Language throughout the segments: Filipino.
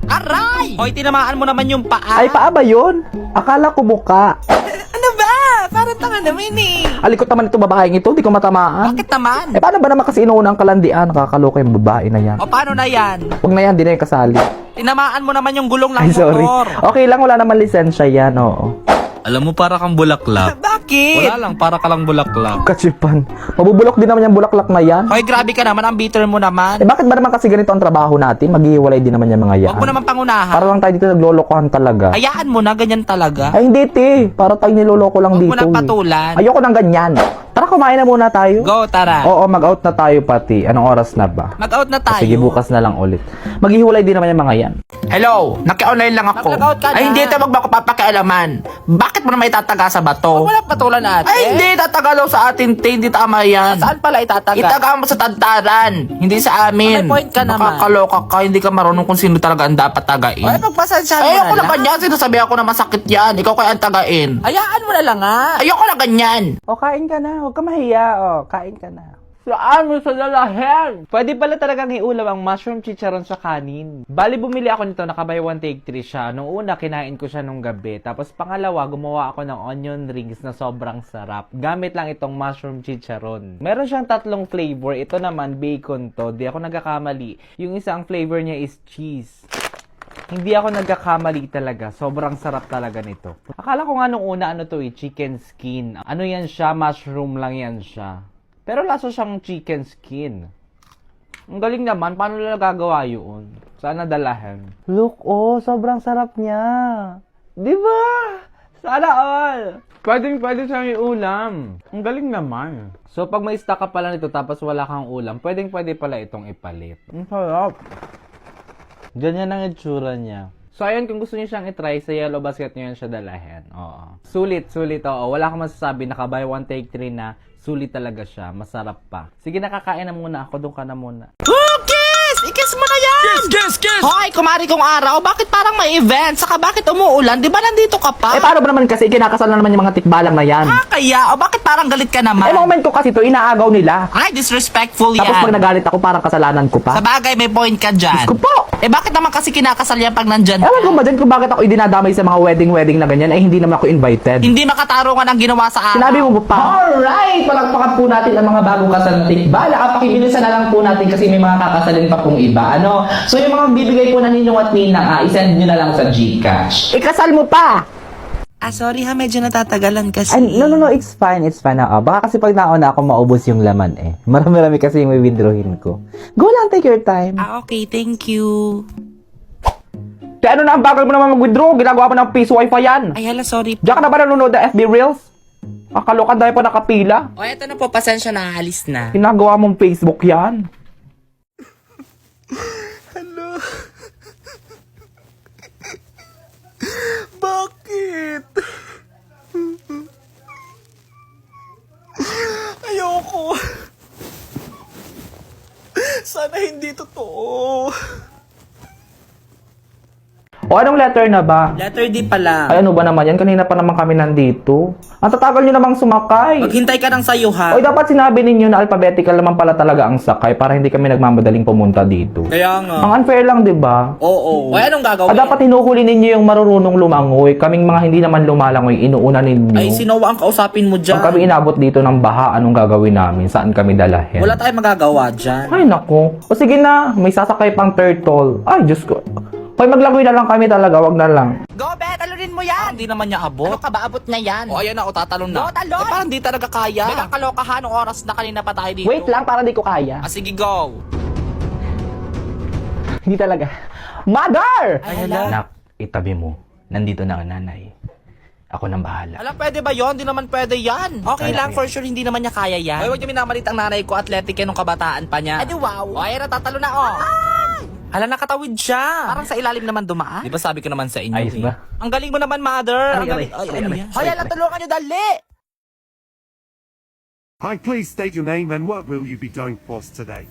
Aray! Hoy, tinamaan mo naman yung paa. Ay, paa ba yun? Akala ko muka. Ano ba? Parang tanga naman eh. Alikot naman ito babaeng ito, di ko matamaan. Bakit naman? Eh, paano ba naman kasi inuuna ang kalandian? Nakakaloka yung babae na yan. O paano na yan? Huwag na yan, di na yung kasali. Tinamaan mo naman yung gulong ng Ay, sorry. motor. Okay lang, wala naman lisensya yan, oo. Alam mo, para kang bulaklak. Bakit? Wala lang, para ka lang bulaklak. Kachipan. Mabubulok din naman yung bulaklak na yan. Hoy, grabe ka naman. Ang bitter mo naman. Eh, bakit ba naman kasi ganito ang trabaho natin? Maghihiwalay din naman yung mga yan. Huwag mo naman pangunahan. Para lang tayo dito naglolokohan talaga. Hayaan mo na, ganyan talaga. Ay, hindi, te. Para tayo niloloko lang Huwag dito. mo nang patulan. Ayoko ng ganyan. Tara, kumain na muna tayo. Go, tara. Oo, mag-out na tayo pati. Anong oras na ba? Mag-out na tayo. Sige, bukas na lang ulit. Maghihiwalay din naman yung mga yan. Hello, naki-online lang ako. Mag-log out ka na. Ay, hindi ito magba ko papakialaman. Bakit mo na may tataga sa bato? Huwag mo nang patulan ate. Ay, hindi, tatagalaw sa atin, te. Hindi tama yan. Saan pala itataga? Itaga mo sa tantaran, hindi sa amin. May point ka naman. Nakakaloka ka, hindi ka marunong kung sino talaga ang dapat tagain. Hoy, magpasensya mo Ay, na ayoko na lang. ganyan. Sinasabi ako na masakit yan. Ikaw kaya ang tagain. Hayaan mo na lang nga. Ayoko na ganyan. O, kain ka na. Huwag ka mahiya. O, kain ka na. Saan mo sa lalahen? Pwede pala talagang iulaw ang mushroom chicharon sa kanin. Bali, bumili ako nito, nakabay 1 take 3 siya. Nung una, kinain ko siya nung gabi. Tapos pangalawa, gumawa ako ng onion rings na sobrang sarap. Gamit lang itong mushroom chicharon. Meron siyang 3 flavor. Ito naman, bacon to. Di ako nagkakamali. Yung isang flavor niya is cheese. Hindi ako nagkakamali talaga. Sobrang sarap talaga nito. Akala ko nga nung una, ano to chicken skin. Ano yan siya? Mushroom lang yan siya. Pero lasa siyang chicken skin. Ang galing naman. Paano nila gagawa yun? Sana dalahan. Look, oh. Sobrang sarap niya. Diba? Sana all. Pwede siyang iulam. Ang galing naman. So, pag may stock ka pala nito tapos wala kang ulam, pwede pala itong ipalit. Ang sarap. Ganyan ang itsura niya. So, ayun, kung gusto niyo siyang itry, sa Yellow Basket niyo yan siya dalahin. Oo. Sulit, oo. Wala akong masasabi, nakabay 1 take 3 na, sulit talaga siya. Masarap pa. Sige, nakakain na muna ako. Doon ka na muna. Cookies! Ikis mo na yan! Kiss! Hoy, kumari kong araw, bakit parang may event? Saka bakit umuulan? Di ba nandito ka pa? Eh, paano ba naman kasi kinakasal na naman yung mga tikbalang na yan? Kaya, o bakit parang galit ka naman? Eh, moment ko kasi to inaagaw nila. Ay, disrespectful Tapos yan. pag nagalit ako, parang kasalanan ko pa. Sa bagay, may point ka dyan. Ko po! Eh, bakit naman kasi kinakasal yan pag nandyan? Ewan ko ba dyan kung bakit ako idinadamay sa mga wedding na ganyan, ay hindi naman ako invited. Hindi makatarungan ang ginawa sa araw. Sinabi mo pa. Alright! Palakpakan po natin ang mga bagong kasal tikbala. Pakibilisan na lang po natin kasi may mga kakasalin pa pong iba. Ano? So yung mga bibigay po na ninyong at ninang, isend nyo na lang sa Gcash. Ikasal mo pa! Sorry ha, medyo natatagalan kasi. Ay, no, it's fine. Baka kasi pag nauna ako, maubos yung laman eh. Marami kasi yung may withdrawin ko. Go lang, take your time. Okay, thank you. Kaya ano na, ang bagal mo naman mag-withdraw. Ginagawa mo ng piso wifi yan. Ay, hala, sorry. Diyan ka na ba nanonood ng FB Reels? Akalokan dahil pa nakapila. O, eto na po, pasensya na, alis na. Ginagawa mong Facebook yan. Bakit? Ayoko. Sana hindi totoo. O anong letter na ba? Letter D pala. Ay ano ba naman yan? Kanina pa naman kami nandito. Ang tatagal nyo namang sumakay. Maghintay ka ng sayo ha. Oy, dapat sinabi ninyo na alphabetical naman pala talaga ang sakay para hindi kami nagmamadaling pumunta dito. Kaya nga. Ang unfair lang, di ba? Oo. O, anong gagawin? Dapat hinuhuli ninyo yung marurunong lumangoy. Kaming mga hindi naman lumalangoy, inuuna ninyo. Ay, sinowa ang kausapin mo dyan? Pag kami inabot dito ng baha, anong gagawin namin? Saan kami dalahin? Wala tayong magagawa dyan. Ay, nako. O sige na, may sasakay pang turtle. Ay, Diyos ko. Hoy, maglangoy na lang kami talaga, wag na lang. Go, Bet! Talunin mo yan! Hindi naman niya abot. Ano ka ba? Abot na yan. O, ayan na. O, tatalon na. Go, talon! Parang di talaga kaya. May kakalokahan ng oras na kanina pa tayo dito. Wait lang, para di ko kaya. Sige, go. Hindi talaga. Mother! Ay, hala. Nak, itabi mo. Nandito na ang nanay. Ako nang bahala. Alam, pwede ba yon? Hindi naman pwede yan. Okay Kaya lang, yan. for sure, hindi naman niya kaya yan. Hoy, huwag niyo minamalit ang nanay ko, athletic yan nung kabataan pa niya. Adi, wow. O, ayan, natatalo na, o. Hala, nakatawid siya. Parang sa ilalim naman dumaan. Di ba sabi ko naman sa inyo, Ayos eh. ba? Ang galing mo naman, mother. Ang Aray, galing. aray, Ay, ano aray, yan? aray. Hoy, hala, tulungan niyo, dali. Hi, please state your name and what will you be doing for us today?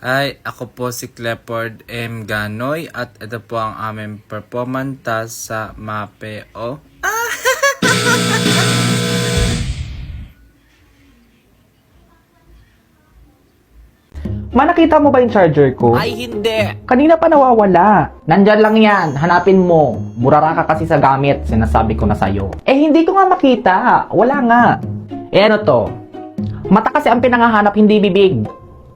Hi, ako po si Clepord M. Ganoy at ito po ang aming performance task sa MAPEO. Ma, nakita mo ba yung charger ko? Ay, hindi. Kanina pa nawawala. Nandyan lang yan. Hanapin mo. Murara ka kasi sa gamit. Sinasabi ko na sa'yo. Eh, hindi ko nga makita. Wala nga. Eh, ano to? Mata kasi ang pinangahanap, hindi bibig.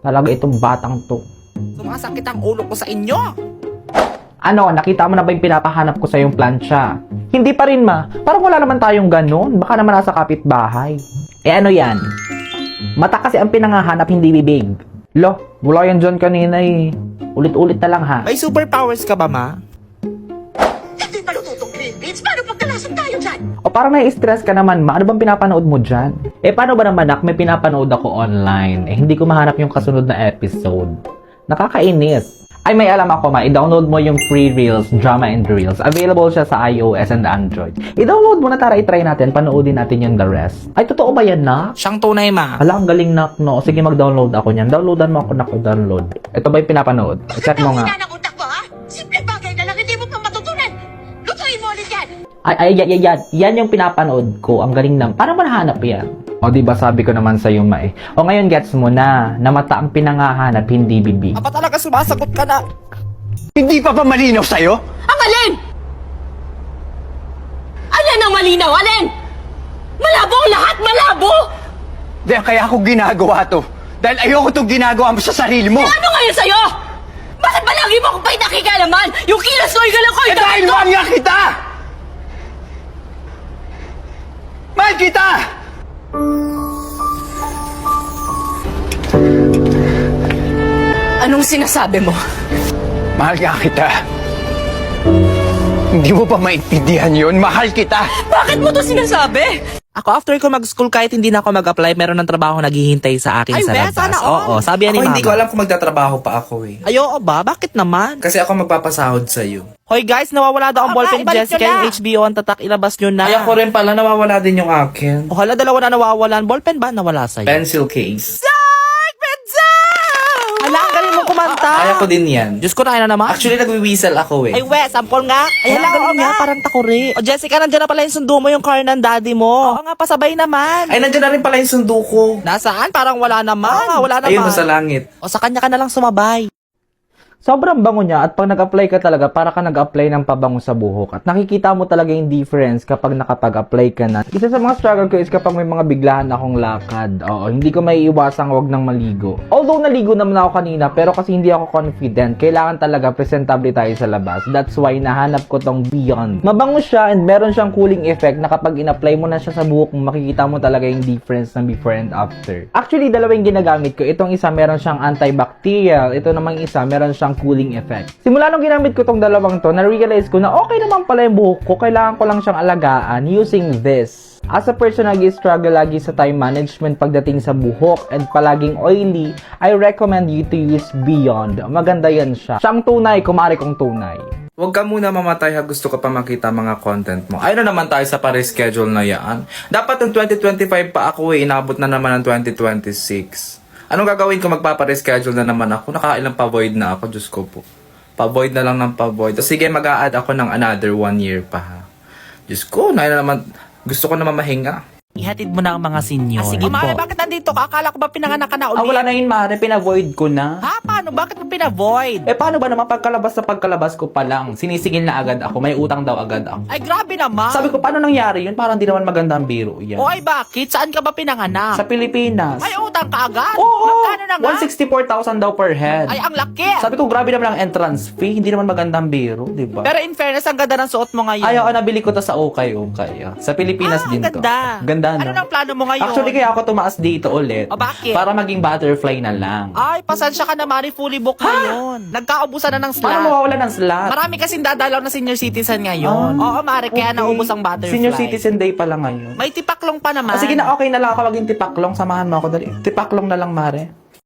Talaga itong batang to. Sumasakit ang ulo ko sa inyo. Ano, nakita mo na ba yung pinapahanap ko sa yung plancha? Hindi pa rin, ma. Parang wala naman tayong ganun. Baka naman nasa kapitbahay. Eh, ano yan? Mata kasi ang pinangahanap, hindi bibig. Lo, wala yan dyan kanina eh. Ulit-ulit na lang ha. May superpowers ka ba, ma? Hindi malututong green beans. Paano pagkalasang tayo dyan? O parang nai-stress ka naman, ma. Ano bang pinapanood mo dyan? Eh, paano ba naman, nak? May pinapanood ako online. Eh, hindi ko mahanap yung kasunod na episode. Nakakainis. Ay, may alam ako, ma. I-download mo yung free Reels, Drama and Reels. Available siya sa iOS and Android. I-download mo na, tara, i-try natin. Panoodin natin yung the rest. Ay, totoo ba yan, na? Siyang tunay, ma. Hala, ang galing, nak, no? Sige, mag-download ako niyan. Downloadan mo ako, nak, download. Ito ba yung pinapanood? I-check mo nga. Hina ng utak mo, ha? Simple bagay na lang, hindi mo pa matutunan. Lutuin mo ulit yan. Ay, yan yung pinapanood ko. Ang galing na. Paano mo nahanap yan? O, diba sabi ko naman sa'yo, ma eh. O, ngayon gets mo na mata ang pinangahanap, hindi bibig. Aba talaga sumasagot ka na. Hindi pa ba malinaw sa'yo? Ang alin? Alin ang malinaw? Alin? Malabo ang lahat! Malabo! Dahil kaya ako ginagawa to. Dahil ayoko itong ginagawa mo sa sarili mo. Ano ngayon sa'yo? Bakit ba lagi mo akong pinakikalaman? Yung kilos ko, yung ko, Eh dahil mahal nga kita! Mahal kita! Anong sinasabi mo? Mahal nga kita. Hindi mo pa maintindihan yun? Mahal kita! Bakit mo to sinasabi? Ako, after ko mag-school, kahit hindi na ako mag-apply, meron ng trabaho naghihintay sa akin Ay, sa we, labas. sana all. Oo, sabi yan ni Ako mama. hindi ko alam kung magtatrabaho pa ako eh. Ay, oo ba? Bakit naman? Kasi ako magpapasahod sa'yo. Hoy guys, nawawala daw ang ballpen ni Jessica yung HBO ang tatak, ilabas nyo na. Ay ako rin pala, nawawala din yung akin. O hala, dalawa na nawawalan. Ballpen ba nawala sa'yo? Pencil case. Hala, ang galing mo kumanta. Ay ako din yan. Diyos ko, na naman. Actually, nagwi-whistle ako eh. Ay, we, sample nga. Ay, hala, oo nga, parang takuri. O, Jessica, nandiyan na pala yung sundo mo, yung car ng daddy mo. Oo nga, pasabay naman. Ay, nandiyan na rin pala yung sundo ko. Nasaan? Parang wala naman. Wala naman. Ayun, nasa langit. O, sa kanya ka na lang sumabay. Sobrang bango niya at pag nag-apply ka talaga, para ka nag-apply ng pabango sa buhok. At nakikita mo talaga yung difference kapag nakapag-apply ka na. Isa sa mga struggle ko is kapag may mga biglahan akong lakad. Oo, hindi ko may iwasang wag nang maligo. Although naligo naman ako kanina, pero kasi hindi ako confident. Kailangan talaga presentable tayo sa labas. That's why nahanap ko tong Beyond. Mabango siya and meron siyang cooling effect na kapag in-apply mo na siya sa buhok mo, makikita mo talaga yung difference ng before and after. Actually, dalawa yung ginagamit ko. Itong isa meron siyang antibacterial. Ito namang isa meron siyang cooling effect. Simula nung ginamit ko tong dalawang to, na-realize ko na okay naman pala yung buhok ko. Kailangan ko lang siyang alagaan using this. As a person na nag-struggle lagi sa time management pagdating sa buhok and palaging oily, I recommend you to use Beyond. Maganda yan siya. Siyang tunay, kumari kong tunay. Huwag ka muna mamatay ha, gusto ka pa makita mga content mo. Ay na naman tayo sa pare-schedule na yan. Dapat ng 2025 pa ako eh, inabot na naman ng 2026. Anong gagawin ko? Magpapa-reschedule na naman ako. Nakailang pa-void na ako, Diyos ko po. Pa-void na lang ng pa-void. Sige, mag-a-add ako ng another 1 year pa ha. Diyos ko, gusto ko naman mahinga. Ihatid mo na ang mga senior. sige Mare, po. bakit nandito ka? Akala ko ba pinanganak ka na ulit? Wala na yun, Mare. Pinavoid ko na. Ha? Paano? Bakit mo pinavoid? Eh, paano ba naman pagkalabas sa pagkalabas ko pa lang? Sinisigil na agad ako. May utang daw agad ako. Ay, grabe naman. Sabi ko, paano nangyari yun? Parang di naman maganda ang biro yan. O ay, bakit? Saan ka ba pinanganak? Sa Pilipinas. May utang ka agad? Oo! Magkano na nga? 164,000 daw per head. Ay, ang laki. Sabi ko, grabe naman ang entrance fee. Hindi naman maganda ang biro, di ba? Pero in fairness, ang ganda ng suot mo ngayon. Ayaw, nabili ko to sa Okay. Sa Pilipinas din to. Ganda. Ganda, no? Ano nang plano mo ngayon? Actually, kaya ako tumaas dito ulit. O, bakit? Para maging butterfly na lang. Ay, pasensya ka na, Mari. Fully booked ngayon. Nagkaubusan na ng slot. Paano mawawala ng slot? Marami kasing dadalaw na senior citizen ngayon. Oo, Mari. Kaya naubos ang butterfly. Senior Citizen Day pala ngayon. May tipaklong pa naman. Sige na, okay na lang ako maging tipaklong. Samahan mo ako dali. Tipaklong na lang, Mare.